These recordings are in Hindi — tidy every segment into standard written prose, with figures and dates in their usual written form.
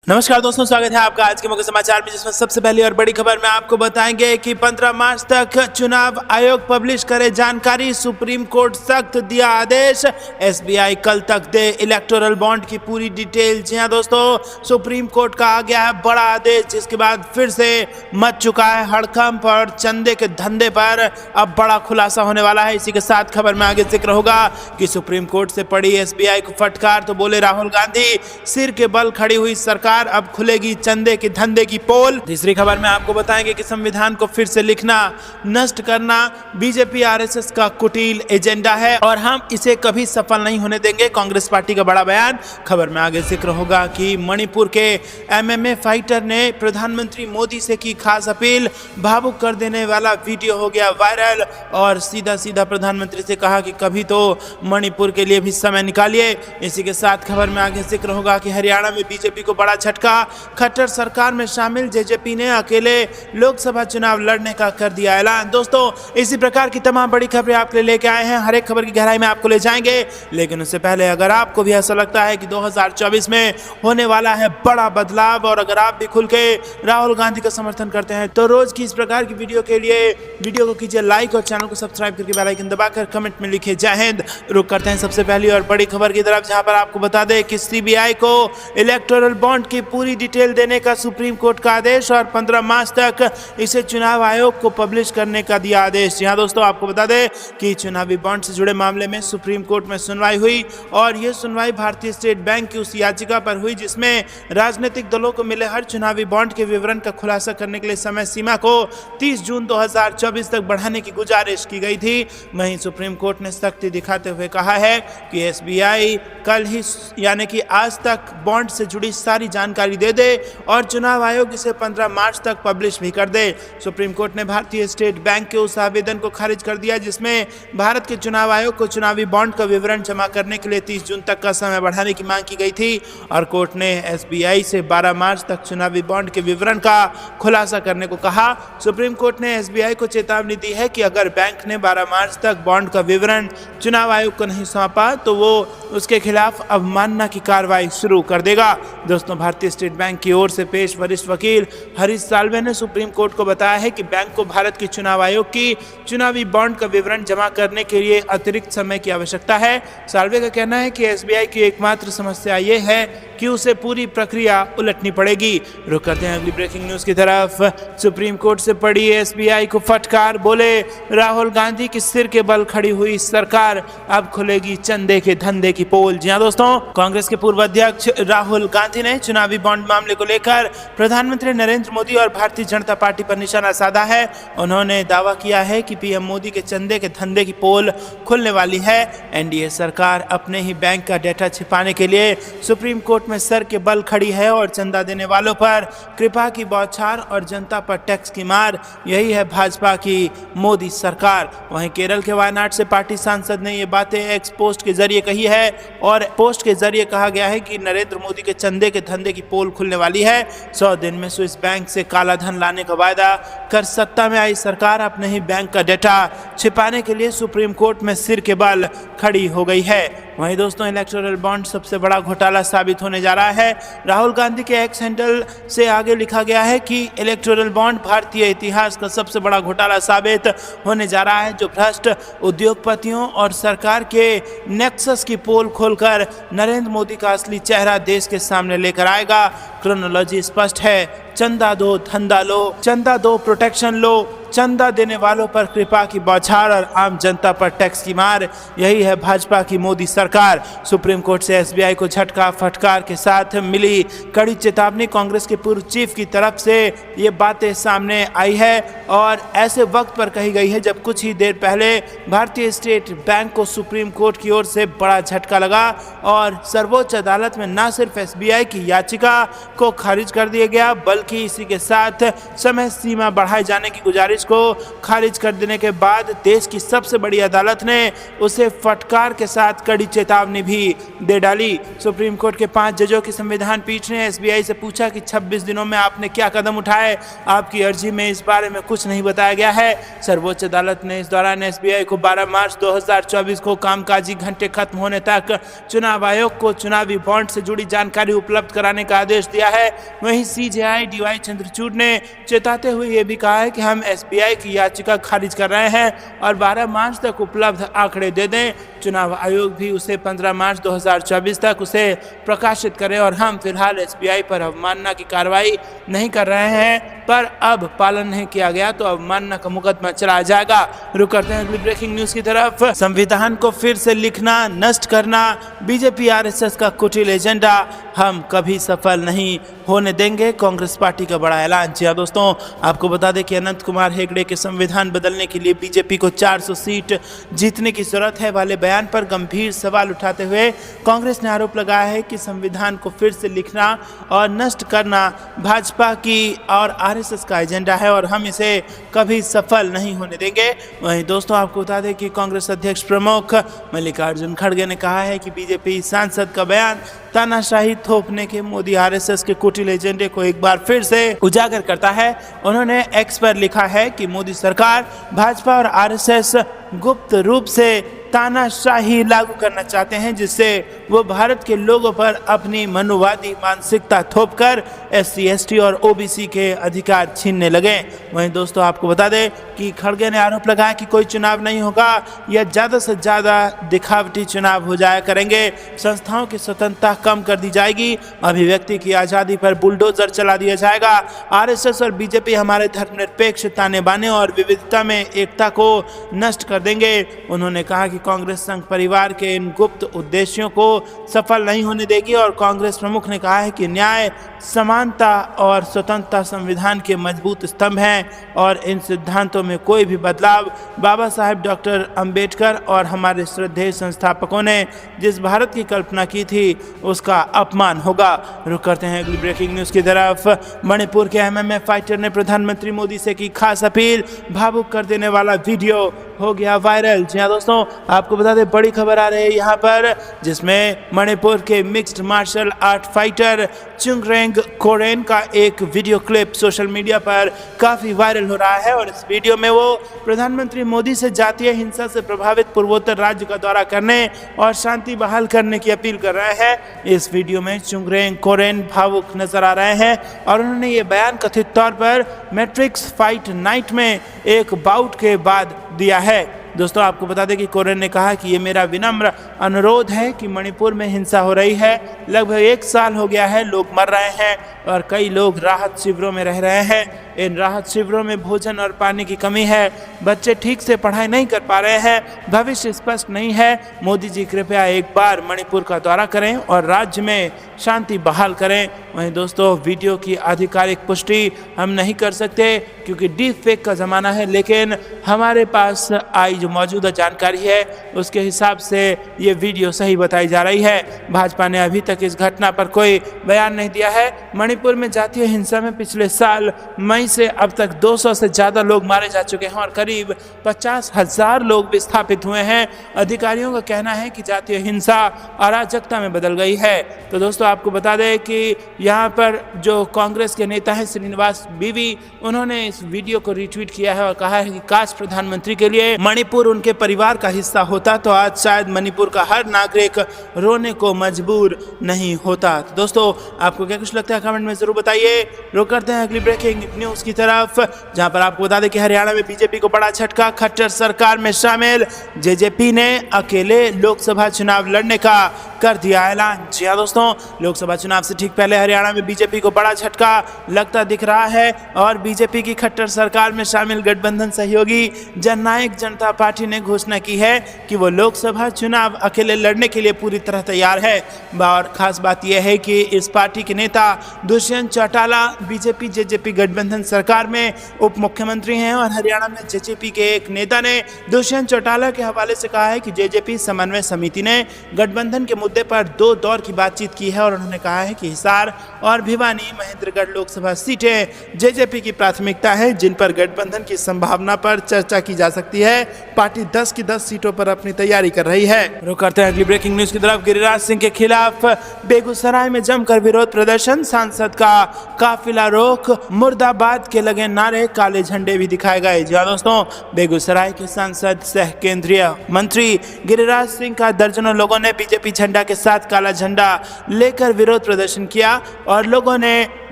नमस्कार दोस्तों, स्वागत है आपका आज के मुख्य समाचार में, जिसमें सबसे पहली और बड़ी खबर में आपको बताएंगे कि 15 मार्च तक चुनाव आयोग पब्लिश करे जानकारी। सुप्रीम कोर्ट सख्त दिया आदेश। एसबीआई कल तक दे इलेक्टोरल बॉन्ड की पूरी डिटेल। जी हां दोस्तों, सुप्रीम कोर्ट का आ गया है बड़ा आदेश, जिसके बाद फिर से मच चुका है हड़कंप और चंदे के धंधे पर अब बड़ा खुलासा होने वाला है। इसी के साथ खबर में आगे जिक्र होगा कि सुप्रीम कोर्ट से पड़ी एसबीआई को फटकार, तो बोले राहुल गांधी, सिर के बल खड़ी हुई सरकार, अब खुलेगी चंदे के धंधे की पोल। तीसरी खबर में आपको बताएंगे कि संविधान को फिर से लिखना, नष्ट करना बीजेपी आरएसएस का कुटिल एजेंडा है और हम इसे कभी सफल नहीं होने देंगे, कांग्रेस पार्टी का बड़ा बयान। खबर में आगे जिक्र होगा कि मणिपुर के एमएमए फाइटर ने प्रधानमंत्री मोदी से की खास अपील। भावुक कर देने वाला वीडियो हो गया वायरल और सीधा सीधा प्रधानमंत्री से कहा कि कभी तो मणिपुर के लिए भी समय निकालिए। इसी के साथ खबर में आगे जिक्र होगा कि हरियाणा में बीजेपी को बड़ा झटका। खट्टर सरकार में शामिल जेजेपी ने अकेले लोकसभा चुनाव लड़ने का कर दिया ऐलान। दोस्तों, इसी प्रकार की तमाम बड़ी खबरें आपके लिए लेके आए हैं। हर एक खबर की गहराई में आपको ले जाएंगे, लेकिन उससे पहले अगर आपको भी ऐसा लगता है कि 2024 में होने वाला है बड़ा बदलाव और अगर आप भी खुल के राहुल गांधी का समर्थन करते हैं, तो रोज की इस प्रकार की वीडियो के लिए वीडियो को कीजिए लाइक और चैनल को सब्सक्राइब करके बेल आइकन दबाकर कमेंट में लिखिए जय हिंद। रुक करते हैं सबसे पहली और बड़ी खबर की तरफ, जहां पर आपको बता दें कि सीबीआई को इलेक्टोरल बॉन्ड की पूरी डिटेल देने का सुप्रीम कोर्ट का आदेश और 15 मार्च तक इसे चुनाव आयोग को पब्लिश करने का दिया आदेश। जी हां दोस्तों, आपको बता दें कि चुनावी बॉन्ड से जुड़े मामले में सुप्रीम कोर्ट में सुनवाई हुई और यह सुनवाई भारतीय स्टेट बैंक की उस याचिका पर हुई जिसमें राजनीतिक दलों को मिले हर चुनावी बॉन्ड के विवरण का खुलासा करने के लिए समय सीमा को 30 जून 2024 तक बढ़ाने की गुजारिश की गई थी। वहीं सुप्रीम कोर्ट ने सख्ती दिखाते हुए कहा है कि एसबीआई कल ही यानी कि आज तक बॉन्ड से जुड़ी सारी जानकारी दे दे और चुनाव आयोग इसे 15 मार्च तक पब्लिश भी कर दे। सुप्रीम कोर्ट ने भारतीय स्टेट बैंक के उस आवेदन को खारिज कर दिया जिसमें भारत के चुनाव आयोग को चुनावी बॉन्ड का विवरण जमा करने के लिए 30 जून तक का समय बढ़ाने की मांग की गई थी और कोर्ट ने एसबीआई से 12 मार्च तक चुनावी बॉन्ड के विवरण का खुलासा करने को कहा। सुप्रीम कोर्ट ने एसबीआई को चेतावनी दी है कि अगर बैंक ने 12 मार्च तक बॉन्ड का विवरण चुनाव आयोग को नहीं सौंपा तो वो उसके खिलाफ अवमानना की कार्रवाई शुरू कर देगा। दोस्तों, भारतीय स्टेट बैंक की ओर से पेश वरिष्ठ वकील हरीश साल्वे ने सुप्रीम कोर्ट को बताया है कि बैंक को भारत के चुनाव आयोग की चुनावी बॉन्ड का विवरण जमा करने के लिए अतिरिक्त समय की आवश्यकता है। साल्वे का कहना है कि एसबीआई की एकमात्र समस्या ये है कि उसे पूरी प्रक्रिया उलटनी पड़ेगी। रुक करते हैं अगली ब्रेकिंग न्यूज की तरफ। सुप्रीम कोर्ट से पड़ी एसबीआई को फटकार, बोले राहुल गांधी की सिर के बल खड़ी हुई सरकार, अब खुलेगी चंदे के धंधे की पोल। जी हां दोस्तों, कांग्रेस के पूर्व अध्यक्ष राहुल गांधी ने चुनावी बॉन्ड मामले को लेकर प्रधानमंत्री नरेंद्र मोदी और भारतीय जनता पार्टी पर निशाना साधा है। उन्होंने दावा किया है कि पीएम मोदी के चंदे के धंधे की पोल खुलने वाली है। एनडीए सरकार अपने ही बैंक का डेटा छिपाने के लिए सुप्रीम कोर्ट में सर के बल खड़ी है और चंदा देने वालों पर कृपा की बौछार और जनता पर टैक्स की मार, यही है भाजपा की मोदी सरकार। वहीं केरल के वायनाड से पार्टी सांसद ने ये बातें एक्स पोस्ट के जरिए कही है और पोस्ट के जरिए कहा गया है कि नरेंद्र मोदी के चंदे के धंधे की पोल खुलने वाली है। 100 दिन में स्विस बैंक से काला धन लाने का वायदा कर सत्ता में आई सरकार अपने ही बैंक का डेटा छिपाने के लिए सुप्रीम कोर्ट में सिर के बल खड़ी हो गई है। वहीं दोस्तों, इलेक्टोरल बॉन्ड सबसे बड़ा घोटाला साबित होने जा रहा है। राहुल गांधी के एक्स हैंडल से आगे लिखा गया है कि इलेक्टोरल बॉन्ड भारतीय इतिहास का सबसे बड़ा घोटाला साबित होने जा रहा है, जो भ्रष्ट उद्योगपतियों और सरकार के नेक्सस की पोल खोलकर नरेंद्र मोदी का असली चेहरा देश के सामने लेकर आएगा। क्रोनोलॉजी स्पष्ट है, चंदा दो धंधा लो, चंदा दो प्रोटेक्शन लो, चंदा देने वालों पर कृपा की बौछार और आम जनता पर टैक्स की मार, यही है भाजपा की मोदी सरकार। सुप्रीम कोर्ट से एसबीआई को झटका फटकार के साथ मिली कड़ी चेतावनी। कांग्रेस के पूर्व चीफ की तरफ से ये बातें सामने आई है और ऐसे वक्त पर कही गई है जब कुछ ही देर पहले भारतीय स्टेट बैंक को सुप्रीम कोर्ट की ओर से बड़ा झटका लगा और सर्वोच्च अदालत में न सिर्फ एसबीआई की याचिका को खारिज कर दिया गया बल्कि इसी के साथ समय सीमा बढ़ाए जाने की गुजारिश आदेश को खारिज कर देने के बाद देश की सबसे बड़ी अदालत ने उसे फटकार के साथ कड़ी चेतावनी भी दे डाली। सुप्रीम कोर्ट के 5 जजों की संविधान पीठ ने एसबीआई से पूछा कि 26 दिनों में आपने क्या कदम उठाए। आपकी अर्जी में इस बारे में कुछ नहीं बताया गया है। सर्वोच्च अदालत ने इस दौरान एसबीआई को 12 मार्च 2024 को कामकाजी घंटे खत्म होने तक चुनाव आयोग को चुनावी बॉन्ड से जुड़ी जानकारी उपलब्ध कराने का आदेश दिया है। वहीं सीजेआई डीवाई चंद्रचूड़ ने चेताते हुए यह भी कहा है कि हम एसबीआई की याचिका खारिज कर रहे हैं और 12 मार्च तक उपलब्ध आंकड़े दे दें। चुनाव आयोग भी उसे 15 मार्च 2024 तक उसे प्रकाशित करे और हम फिलहाल एसबीआई पर अवमानना की कार्रवाई नहीं कर रहे हैं, पर अब पालन नहीं किया गया तो अवमानना का मुकदमा चला जाएगा। रुक करते हैं अगली ब्रेकिंग न्यूज की तरफ। संविधान को फिर से लिखना, नष्ट करना बीजेपी आरएसएस का कुटिल एजेंडा हम कभी सफल नहीं होने देंगे, कांग्रेस पार्टी का बड़ा ऐलान। जी हाँ दोस्तों, आपको बता दें कि अनंत कुमार हेगड़े के संविधान बदलने के लिए बीजेपी को 400 सीट जीतने की जरूरत है वाले बयान पर गंभीर सवाल उठाते हुए कांग्रेस ने आरोप लगाया है कि संविधान को फिर से लिखना और नष्ट करना भाजपा की और आरएसएस का एजेंडा है और हम इसे कभी सफल नहीं होने देंगे। वहीं दोस्तों, आपको बता दें कि कांग्रेस अध्यक्ष प्रमुख मल्लिकार्जुन खड़गे ने कहा है कि बीजेपी सांसद का बयान तानाशाही थोपने के मोदी आरएसएस के कुटिल एजेंडे को एक बार फिर से उजागर करता है। उन्होंने एक्स पर लिखा है कि मोदी सरकार भाजपा और आरएसएस गुप्त रूप से तानाशाही लागू करना चाहते हैं, जिससे वो भारत के लोगों पर अपनी मनुवादी मानसिकता थोपकर एससी एसटी और ओबीसी के अधिकार छीनने लगे। वहीं दोस्तों, आपको बता दें कि खड़गे ने आरोप लगाया कि कोई चुनाव नहीं होगा या ज़्यादा से ज़्यादा दिखावटी चुनाव हो जाया करेंगे, संस्थाओं की स्वतंत्रता कम कर दी जाएगी, अभिव्यक्ति की आज़ादी पर बुलडोजर चला दिया जाएगा। आरएसएस और बीजेपी हमारे धर्मनिरपेक्ष ताने बाने और विविधता में एकता को नष्ट कर देंगे। उन्होंने कहा कि कांग्रेस संघ परिवार के इन गुप्त उद्देश्यों को सफल नहीं होने देगी और कांग्रेस प्रमुख ने कहा है कि न्याय, समानता और स्वतंत्रता संविधान के मजबूत स्तंभ हैं और इन सिद्धांतों में कोई भी बदलाव बाबा साहेब डॉक्टर अंबेडकर और हमारे श्रद्धेय संस्थापकों ने जिस भारत की कल्पना की थी उसका अपमान होगा। रुक करते हैं अगली ब्रेकिंग न्यूज की तरफ। मणिपुर के एमएमए फाइटर ने प्रधानमंत्री मोदी से की खास अपील, भावुक कर देने वाला वीडियो हो गया वायरल। जी हाँ दोस्तों, आपको बता दें बड़ी खबर आ रही है यहाँ पर, जिसमें मणिपुर के मिक्स्ड मार्शल आर्ट फाइटर चुंगरेंग कोरेन का एक वीडियो क्लिप सोशल मीडिया पर काफ़ी वायरल हो रहा है और इस वीडियो में वो प्रधानमंत्री मोदी से जातीय हिंसा से प्रभावित पूर्वोत्तर राज्य का दौरा करने और शांति बहाल करने की अपील कर रहे हैं। इस वीडियो में चुंगरेंग कोरेन भावुक नजर आ रहे हैं और उन्होंने ये बयान कथित तौर पर मैट्रिक्स फाइट नाइट में एक बाउट के बाद दिया है। दोस्तों, आपको बता दें कि कोरेन ने कहा कि ये मेरा विनम्र अनुरोध है कि मणिपुर में हिंसा हो रही है, लगभग 1 साल हो गया है, लोग मर रहे हैं और कई लोग राहत शिविरों में रह रहे हैं। इन राहत शिविरों में भोजन और पानी की कमी है, बच्चे ठीक से पढ़ाई नहीं कर पा रहे हैं, भविष्य स्पष्ट नहीं है। मोदी जी कृपया एक बार मणिपुर का दौरा करें और राज्य में शांति बहाल करें। वहीं दोस्तों, वीडियो की आधिकारिक पुष्टि हम नहीं कर सकते क्योंकि डीप फेक का ज़माना है, लेकिन हमारे पास आई जो मौजूदा जानकारी है उसके हिसाब से ये वीडियो सही बताई जा रही है। भाजपा ने अभी तक इस घटना पर कोई बयान नहीं दिया है। मणिपुर में जातीय हिंसा में पिछले साल मई से अब तक 200 से ज़्यादा लोग मारे जा चुके हैं और करीब 50,000 लोग विस्थापित हुए हैं। अधिकारियों का कहना है कि जातीय हिंसा अराजकता में बदल गई है। तो दोस्तों, आपको बता दें कि यहाँ पर जो कांग्रेस के नेता हैं श्रीनिवास बीवी, उन्होंने इस वीडियो को रिट्वीट किया है और कहा है कि काश प्रधानमंत्री के लिए मणिपुर उनके परिवार का हिस्सा होता तो आज शायद मणिपुर का हर नागरिक रोने को मजबूर नहीं होता। तो दोस्तों, आपको क्या कुछ लगता है कमेंट में जरूर बताइए। रुक करते हैं अगली ब्रेकिंग न्यूज की तरफ, जहां पर आपको बता दें कि हरियाणा में बीजेपी को बड़ा झटका, खट्टर सरकार में शामिल जेजेपी ने अकेले लोकसभा चुनाव लड़ने का कर दिया ऐलान। जी हाँ दोस्तों, लोकसभा चुनाव से ठीक पहले हरियाणा में बीजेपी को बड़ा झटका लगता दिख रहा है और बीजेपी की खट्टर सरकार में शामिल गठबंधन सहयोगी जननायक जनता पार्टी ने घोषणा की है कि वो लोकसभा चुनाव अकेले लड़ने के लिए पूरी तरह तैयार है। और खास बात यह है कि इस पार्टी के नेता दुष्यंत चौटाला बीजेपी जेजेपी गठबंधन गठबंधन सरकार में उप मुख्यमंत्री हैं। और हरियाणा में जेजेपी के एक नेता ने दुष्यंत चौटाला के हवाले से कहा है कि जेजेपी समन्वय समिति ने गठबंधन के मुद्दे पर 2 दौर की बातचीत की है और उन्होंने कहा है कि हिसार और भिवानी महेंद्रगढ़ लोकसभा सीटें जेजेपी की प्राथमिकता है, जिन पर गठबंधन की संभावना पर चर्चा की जा सकती है। पार्टी 10 की 10 सीटों पर अपनी तैयारी कर रही है। रुक करते हैं अगली ब्रेकिंग न्यूज की तरफ। गिरिराज सिंह के खिलाफ बेगूसराय में जमकर विरोध प्रदर्शन, सांसद का काफिला रोक, मुर्दाबाद के लगे नारे, काले झंडे भी दिखाए गए। जी दोस्तों, बेगूसराय के सांसद सह केंद्रीय मंत्री गिरिराज सिंह का दर्जनों लोगों ने बीजेपी झंडा के साथ काला झंडा लेकर विरोध प्रदर्शन किया और लोगों ने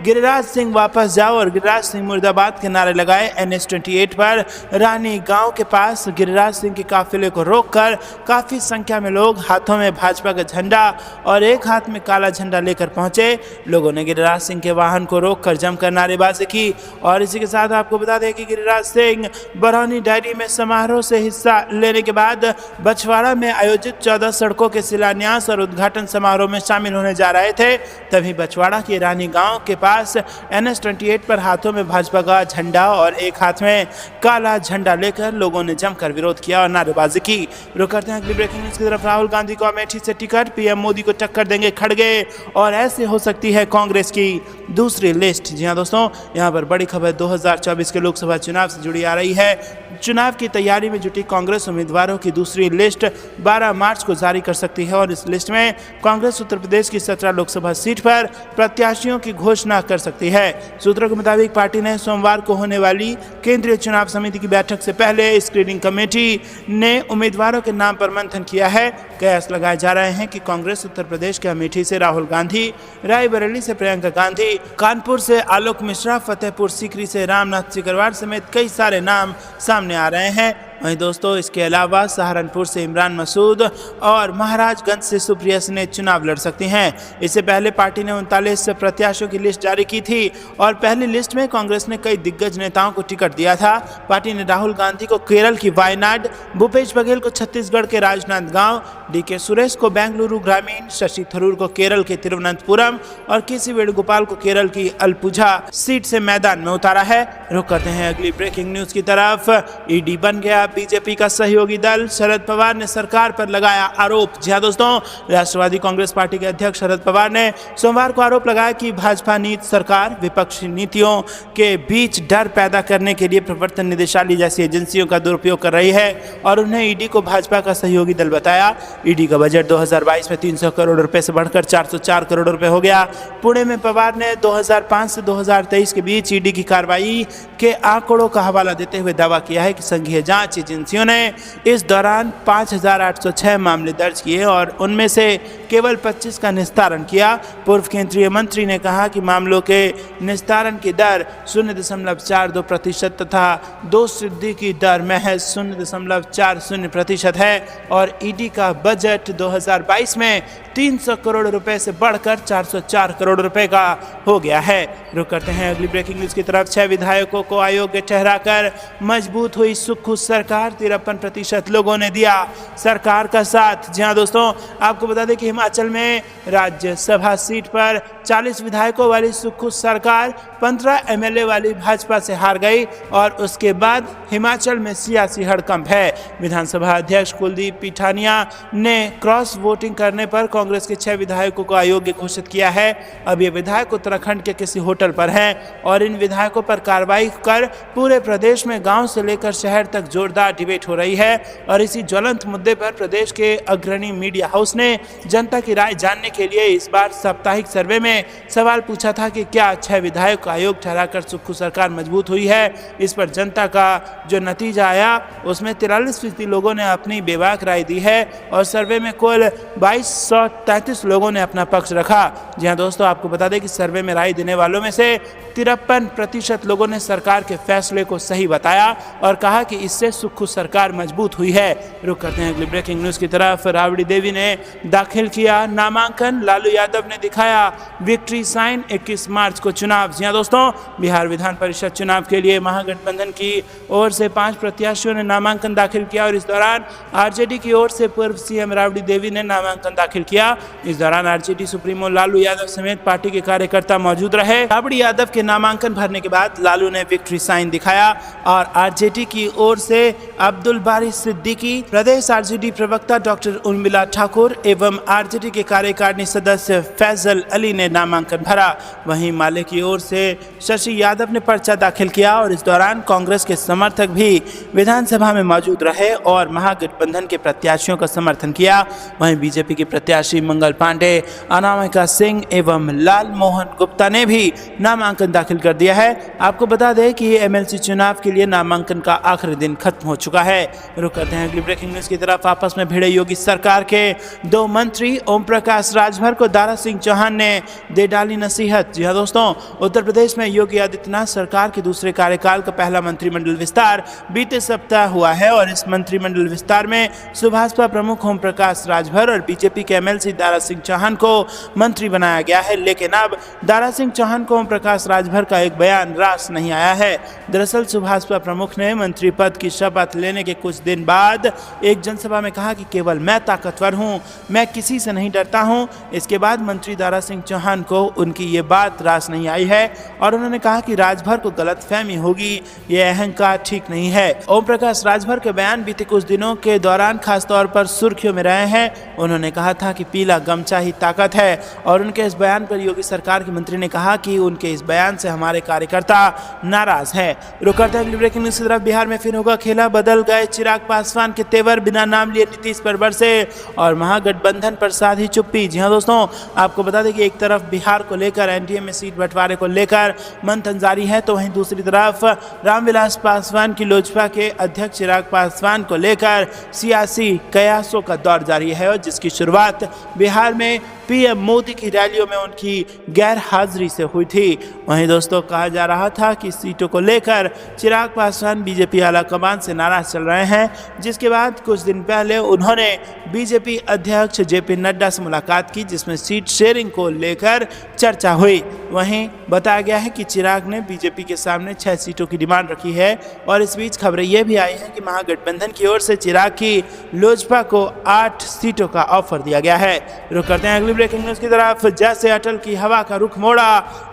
गिरिराज सिंह वापस जाओ और गिरिराज सिंह मुर्दाबाद के नारे लगाए। NH-28 पर रानी गांव के पास गिरिराज सिंह के काफिले को रोककर काफी संख्या में लोग हाथों में भाजपा का झंडा और एक हाथ में काला झंडा लेकर पहुंचे। लोगों ने गिरिराज सिंह के वाहन को रोककर जमकर नारेबाजी की। और इसी के साथ आपको बता दें कि गिरिराज सिंह बरौनी डायरी में समारोह से हिस्सा लेने के बाद बछवाड़ा में आयोजित 14 सड़कों के शिलान्यास और उद्घाटन समारोह में शामिल होने जा रहे थे। तभी बछवाड़ा के रानी गांव के पास NH-28 पर हाथों में भाजपा का झंडा और एक हाथ में काला झंडा लेकर लोगों ने जमकर विरोध किया और नारेबाजी की। रुक करते हैं अगली ब्रेकिंग न्यूज की तरफ। राहुल गांधी को अमेठी से टिकट, पीएम मोदी को टक्कर देंगे खड़गे और ऐसे हो सकती है कांग्रेस की दूसरी लिस्ट। जी हाँ दोस्तों, यहाँ पर बड़ी खबर 2024 के लोकसभा चुनाव से जुड़ी आ रही है। चुनाव की तैयारी में जुटी कांग्रेस उम्मीदवारों की दूसरी लिस्ट 12 मार्च को जारी कर सकती है और इस लिस्ट में कांग्रेस उत्तर प्रदेश की 17 लोकसभा सीट पर प्रत्याशियों की घोषणा कर सकती है। सूत्रों के मुताबिक पार्टी ने सोमवार को होने वाली केंद्रीय चुनाव समिति की बैठक से पहले स्क्रीनिंग कमेटी ने उम्मीदवारों के नाम पर मंथन किया है। कयास लगाए जा रहे हैं कि कांग्रेस उत्तर प्रदेश के अमेठी से राहुल गांधी, रायबरेली से प्रियंका गांधी, कानपुर से आलोक मिश्रा, फतेहपुर सीकरी से रामनाथ सिकरवार समेत कई सारे नाम सामने आ रहे हैं। वहीं दोस्तों, इसके अलावा सहारनपुर से इमरान मसूद और महाराजगंज से सुप्रिया सिन्हा चुनाव लड़ सकती हैं। इससे पहले पार्टी ने 39 प्रत्याशियों की लिस्ट जारी की थी और पहली लिस्ट में कांग्रेस ने कई दिग्गज नेताओं को टिकट दिया था। पार्टी ने राहुल गांधी को केरल की वायनाड, भूपेश बघेल को छत्तीसगढ़ के राजनांदगांव, DK सुरेश को बेंगलुरु ग्रामीण, शशि थरूर को केरल के तिरुवनंतपुरम और KC वेणुगोपाल को केरल की अलपुझा सीट से मैदान में उतारा है। रुक करते हैं अगली ब्रेकिंग न्यूज की तरफ। ED बन गया बीजेपी का सहयोगी दल, शरद पवार ने सरकार पर लगाया आरोप। जी हाँ दोस्तों, राष्ट्रवादी कांग्रेस पार्टी के अध्यक्ष शरद पवार ने सोमवार को आरोप लगाया कि भाजपा नीति सरकार विपक्षी नीतियों के बीच डर पैदा करने के लिए प्रवर्तन निदेशालय जैसी एजेंसियों का दुरुपयोग कर रही है और उन्हें ED को भाजपा का सहयोगी दल बताया। ED का बजट 2022 में 300 करोड़ रुपए से बढ़कर 404 करोड़ रुपए हो गया। पुणे में पवार ने 2005 से 2023 के बीच ED की कार्रवाई के आंकड़ों का हवाला देते हुए दावा किया है कि संघीय जांच एजेंसियों ने इस दौरान 5,806 मामले दर्ज किए और उनमें से केवल 25 का निस्तारण किया। पूर्व केंद्रीय मंत्री ने कहा कि मामलों के निस्तारण की दर 0.42% तथा दोषसिद्धि की दर महज 0.40% है और ED का बजट 2022 में 300 करोड़ रुपए से बढ़कर 404 करोड़ रुपए का हो गया है। रुक करते हैं अगली ब्रेकिंग न्यूज की तरफ। 6 विधायकों को अयोग्य ठहराकर मजबूत हुई सुक्खू सरकार, 53% लोगों ने दिया सरकार का साथ। जी हाँ दोस्तों, आपको बता दें कि हिमाचल में राज्यसभा सीट पर 40 विधायकों वाली सुक्खू सरकार 15 MLA वाली भाजपा से हार गई और उसके बाद हिमाचल में सियासी हड़कंप है। विधानसभा अध्यक्ष कुलदीप पीठानिया ने क्रॉस वोटिंग करने पर कांग्रेस के 6 विधायकों को अयोग्य घोषित किया है। अब ये विधायक उत्तराखंड के किसी होटल पर हैं और इन विधायकों पर कार्रवाई कर पूरे प्रदेश में गांव से लेकर शहर तक जोरदार डिबेट हो रही है। और इसी ज्वलंत मुद्दे पर प्रदेश के अग्रणी मीडिया हाउस ने जनता की राय जानने के लिए इस बार साप्ताहिक सर्वे में सवाल पूछा था कि क्या 6 विधायक को अयोग्य ठहराकर सुक्खू सरकार मजबूत हुई है। इस पर जनता का जो नतीजा आया उसमें 43% लोगों ने अपनी बेबाक राय दी है और सर्वे में कुल 2233 लोगों ने अपना पक्ष रखा। जी हाँ दोस्तों, आपको बता दें कि सर्वे में राय देने वालों में से 53% लोगों ने सरकार के फैसले को सही बताया और कहा कि इससे सुक्खू सरकार मजबूत हुई है। रुक करते हैं अगली ब्रेकिंग न्यूज की तरफ। राबड़ी देवी ने दाखिल किया नामांकन, लालू यादव ने दिखाया विक्ट्री साइन, 21 मार्च को चुनाव। जी हां दोस्तों, बिहार विधान परिषद चुनाव के लिए महागठबंधन की ओर से 5 प्रत्याशियों ने नामांकन दाखिल किया और इस दौरान आरजेडी की ओर से पूर्व सीएम राबड़ी देवी ने नामांकन दाखिल किया। इस दौरान आरजेडी सुप्रीमो लालू यादव समेत पार्टी के कार्यकर्ता मौजूद रहे। राबड़ी यादव के नामांकन भरने के बाद लालू ने विक्ट्री साइन दिखाया और आरजेडी की ओर से अब्दुल बारी सिद्दीकी, प्रदेश आरजेडी प्रवक्ता डॉक्टर उर्मिला ठाकुर एवं आरजेडी के कार्यकारिणी सदस्य फैजल अली ने नामांकन भरा। वहीं माले की ओर से शशि यादव ने पर्चा दाखिल किया और इस दौरान कांग्रेस के समर्थक भी विधानसभा में मौजूद रहे और महागठबंधन के प्रत्याशियों का समर्थन किया। वहीं बीजेपी के प्रत्याशी मंगल पांडे, अनामिका सिंह एवं लाल मोहन गुप्ता ने भी नामांकन दाखिल कर दिया है। आपको बता दें कि एमएलसी चुनाव के लिए नामांकन का आखिरी दिन खत्म हो चुका है। रुक करते हैं अगली ब्रेकिंग न्यूज की तरफ। आपस में भिड़े योगी सरकार के 2 मंत्री ओम प्रकाश राजभर को दारा सिंह चौहान ने दे डाली नसीहत। जी हां दोस्तों, उत्तर प्रदेश में योगी आदित्यनाथ सरकार के दूसरे कार्यकाल का पहला मंत्रिमंडल विस्तार बीते सप्ताह हुआ है और इस मंत्रिमंडल विस्तार में सुभाषपा प्रमुख ओम प्रकाश राजभर और बीजेपी के एमएलसी दारा सिंह चौहान को मंत्री बनाया गया है। लेकिन अब दारा सिंह चौहान को ओम प्रकाश राजभर का एक बयान रास नहीं आया है। दरअसल सुभाषपा प्रमुख ने मंत्री पद की शपथ लेने के कुछ दिन बाद एक जनसभा में कहा कि केवल मैं ताकतवर हूं, मैं किसी से नहीं डरता हूं। इसके बाद मंत्री दारा सिंह चौहान को उनकी ये बात रास नहीं आई है और उन्होंने कहा कि राजभर को गलतफहमी होगी, ये अहंकार ठीक नहीं है। ओम प्रकाश राजभर के बयान बीते कुछ दिनों के दौरान खासतौर पर सुर्खियों में रहे हैं। उन्होंने कहा था कि पीला गमछा ही ताकत है और उनके इस बयान पर योगी सरकार के मंत्री ने कहा कि उनके इस बयान से हमारे कार्यकर्ता नाराज है। रुक करते हैं ब्रेकिंग न्यूज की तरफ। बिहार में फिर होगा खेला, बदल गए चिराग पासवान के तेवर, बिना नाम लिए नीतीश पर बरसे और महागठबंधन पर साधी चुप्पी। जी हां दोस्तों, आपको बता दें कि एक तरफ बिहार को लेकर एनडीए में सीट बंटवारे को लेकर मंथन जारी है, तो वहीं दूसरी तरफ रामविलास पासवान की लोजपा के अध्यक्ष चिराग पासवान को लेकर सियासी कयासों का दौर जारी है और जिसकी शुरुआत बिहार में पीएम मोदी की रैलियों में उनकी गैर हाजिरी से हुई थी। वहीं दोस्तों, कहा जा रहा था कि सीटों को लेकर चिराग पासवान बीजेपी आलाकमान से नाराज चल रहे हैं, जिसके बाद कुछ दिन पहले उन्होंने बीजेपी अध्यक्ष जेपी नड्डा से मुलाकात की जिसमें सीट शेयरिंग को लेकर चर्चा हुई। वहीं बताया गया है कि चिराग ने बीजेपी के सामने 6 सीटों की डिमांड रखी है और इस बीच खबरें यह भी आई हैं कि महागठबंधन की ओर से चिराग की लोजपा को 8 सीटों का ऑफर दिया गया है। रुक करते हैं अगली ब्रेकिंग न्यूज की तरफ। जैसे अटल की हवा का रुख मोड़ा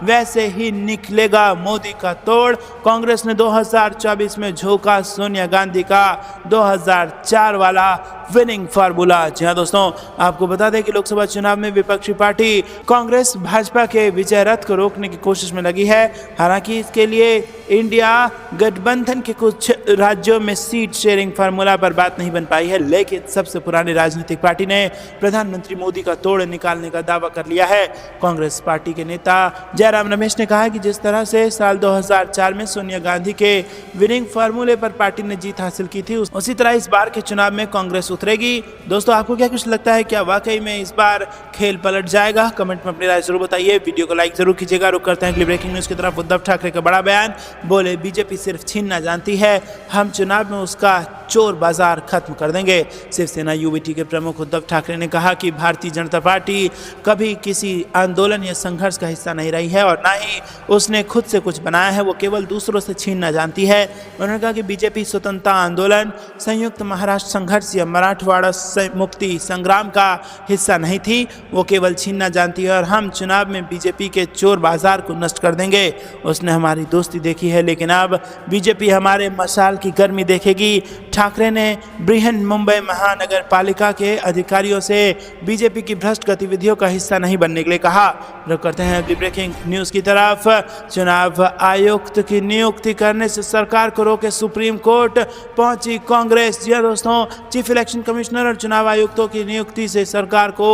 वैसे ही निकलेगा मोदी का तोड़। कांग्रेस ने 2024 में झोंका सोनिया गांधी का 2004 वाला विनिंग फार्मूला। जी हां दोस्तों, आपको बता दें कि लोकसभा चुनाव में विपक्षी पार्टी कांग्रेस भाजपा के विजय रथ को रोकने की कोशिश में लगी है। हालांकि इसके लिए इंडिया गठबंधन के कुछ राज्यों में सीट शेयरिंग फार्मूला पर बात नहीं बन पाई है, लेकिन सबसे पुरानी राजनीतिक पार्टी ने प्रधानमंत्री मोदी का तोड़ निकालने का दावा कर लिया है। कांग्रेस पार्टी के नेता जयराम रमेश ने कहा कि जिस तरह से साल 2004 में सोनिया गांधी के विनिंग फार्मूले पर पार्टी ने जीत हासिल की थी, उसी तरह इस बार के चुनाव में कांग्रेस उतरेगी। दोस्तों, आपको क्या कुछ लगता है, क्या वाकई में इस बार खेल पलट जाएगा? कमेंट में अपनी राय जरूर बताइए। वीडियो को लाइक जरूर कीजिएगा। रुक करते हैं अगली ब्रेकिंग न्यूज की तरफ। उद्धव ठाकरे का बड़ा बयान, बोले बीजेपी सिर्फ छीनना जानती है, हम चुनाव में उसका चोर बाजार खत्म कर देंगे। शिवसेना यूबीटी के प्रमुख उद्धव ठाकरे ने कहा कि भारतीय जनता पार्टी कभी किसी आंदोलन या संघर्ष का हिस्सा नहीं रही है और ना ही उसने खुद से कुछ बनाया है, वो केवल दूसरों से छीनना जानती है। उन्होंने कहा कि बीजेपी स्वतंत्रता आंदोलन, संयुक्त महाराष्ट्र संघर्ष या मराठवाड़ा मुक्ति संग्राम का हिस्सा नहीं थी, वो केवल छीनना जानती है और हम चुनाव में बीजेपी के चोर बाजार को नष्ट कर देंगे। उसने हमारी दोस्ती देखी है, लेकिन अब बीजेपी हमारे मशाल की गर्मी देखेगी। ठाकरे ने बृहन मुंबई महानगर पालिका के अधिकारियों से बीजेपी की भ्रष्ट गतिविधियों का हिस्सा नहीं बनने के लिए कहा। रुक करते हैं अगली ब्रेकिंग न्यूज की तरफ। चुनाव आयुक्त की नियुक्ति करने से सरकार को रोके सुप्रीम कोर्ट पहुंची कांग्रेस। जी दोस्तों, चीफ इलेक्शन कमिश्नर और चुनाव आयुक्तों की नियुक्ति से सरकार को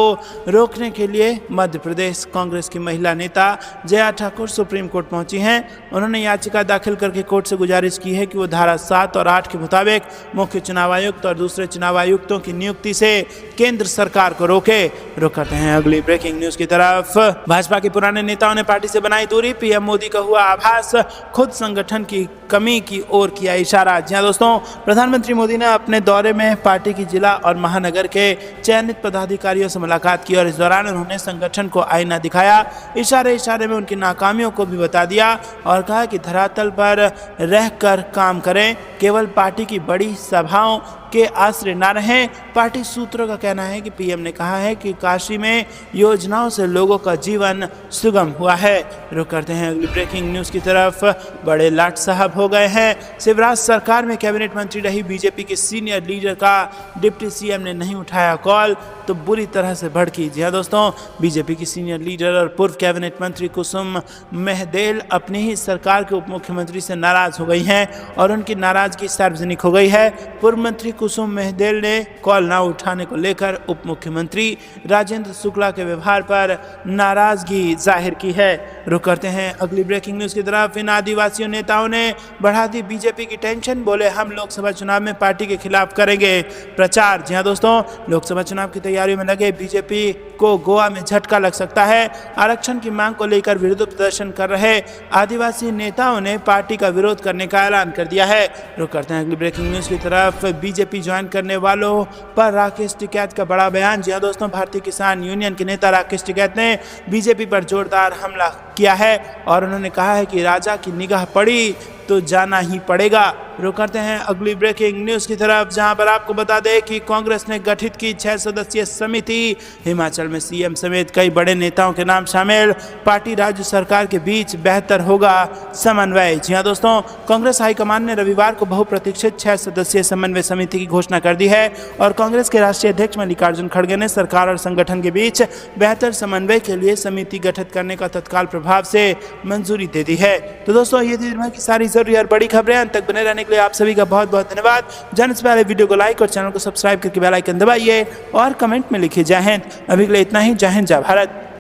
रोकने के लिए मध्य प्रदेश कांग्रेस की महिला नेता जया ठाकुर सुप्रीम कोर्ट पहुंची हैं। उन्होंने याचिका दाखिल करके कोर्ट से गुजारिश की है कि वो धारा 7 और 8 के मुताबिक मुख्य चुनाव आयुक्त और दूसरे चुनाव आयुक्तों की नियुक्ति से केंद्र सरकार को रोके। रुक करते हैं अगली ब्रेकिंग न्यूज की तरफ। भाजपा के पुराने नेताओं ने पार्टी से बनाई दूरी, पीएम मोदी का हुआ आभास, खुद संगठन की कमी की ओर किया इशारा। जी हां दोस्तों, प्रधानमंत्री मोदी ने अपने दौरे में पार्टी की जिला और महानगर के चयनित पदाधिकारियों से मुलाकात की और इस दौरान उन्होंने संगठन को आईना दिखाया। इशारे इशारे में उनकी नाकामियों को भी बता दिया और कहा कि धरातल पर रहकर काम करें, केवल पार्टी की बड़ी सभाओं के आश्रय न रहें। पार्टी सूत्रों का कहना है कि पीएम ने कहा है कि काशी में योजनाओं से लोगों का जीवन सुगम हुआ है। रुक करते हैं अगली ब्रेकिंग न्यूज की तरफ। बड़े लाट साहब हो गए हैं। शिवराज सरकार में कैबिनेट मंत्री रही बीजेपी के सीनियर लीडर का डिप्टी सीएम ने नहीं उठाया कॉल तो बुरी तरह से भड़की। जी हाँ दोस्तों, बीजेपी की सीनियर लीडर और पूर्व कैबिनेट मंत्री कुसुम महदेल अपनी ही सरकार के उप मुख्यमंत्री से नाराज हो गई हैं और उनकी नाराजगी सार्वजनिक हो गई है। पूर्व मंत्री कुसुम महदेल ने कॉल न उठाने को लेकर उप मुख्यमंत्री राजेंद्र शुक्ला के व्यवहार पर नाराजगी जाहिर की है। रुक करते हैं अगली ब्रेकिंग न्यूज की तरफ। इन आदिवासी नेताओं ने बढ़ा दी बीजेपी की टेंशन, बोले हम लोकसभा चुनाव में पार्टी के खिलाफ करेंगे प्रचार। जी हाँ दोस्तों, लोकसभा चुनाव की तैयारियों में लगे बीजेपी को गोवा में झटका लग सकता है। आरक्षण की मांग को लेकर विरोध प्रदर्शन कर रहे आदिवासी नेताओं ने पार्टी का विरोध करने का ऐलान कर दिया है। रुक करते हैं अगली ब्रेकिंग न्यूज की तरफ। बीजेपी ज्वाइन करने वालों पर राकेश टिकैत का बड़ा बयान। जी हाँ दोस्तों, भारतीय किसान यूनियन के नेता राकेश टिकैत ने बीजेपी पर जोरदार हमला किया है और उन्होंने कहा है कि राजा की निगाह पड़ी तो जाना ही पड़ेगा। रुक करते हैं अगली ब्रेकिंग न्यूज की तरफ, जहां पर आपको बता दें कि कांग्रेस ने गठित की 6 सदस्यीय समिति। हिमाचल में सीएम समेत कई बड़े नेताओं के नाम शामिल। पार्टी राज्य सरकार के बीच बेहतर होगा समन्वय। जी हां दोस्तों, कांग्रेस हाईकमान ने रविवार को बहुप्रतीक्षित 6 सदस्यीय समन्वय समिति की घोषणा कर दी है और कांग्रेस के राष्ट्रीय अध्यक्ष मल्लिकार्जुन खड़गे ने सरकार और संगठन के बीच बेहतर समन्वय के लिए समिति गठित करने का तत्काल प्रभाव से मंजूरी दे दी है। तो दोस्तों, ये थी दिन भर की सारी जरूरी और बड़ी खबरें। अंत तक बने रहने के लिए आप सभी का बहुत बहुत धन्यवाद। जाने से पहले वीडियो को लाइक और चैनल को सब्सक्राइब करके बेल आइकन दबाइए और कमेंट में लिखिए जय हिंद। अभी के लिए इतना ही। जय हिंद, जय भारत।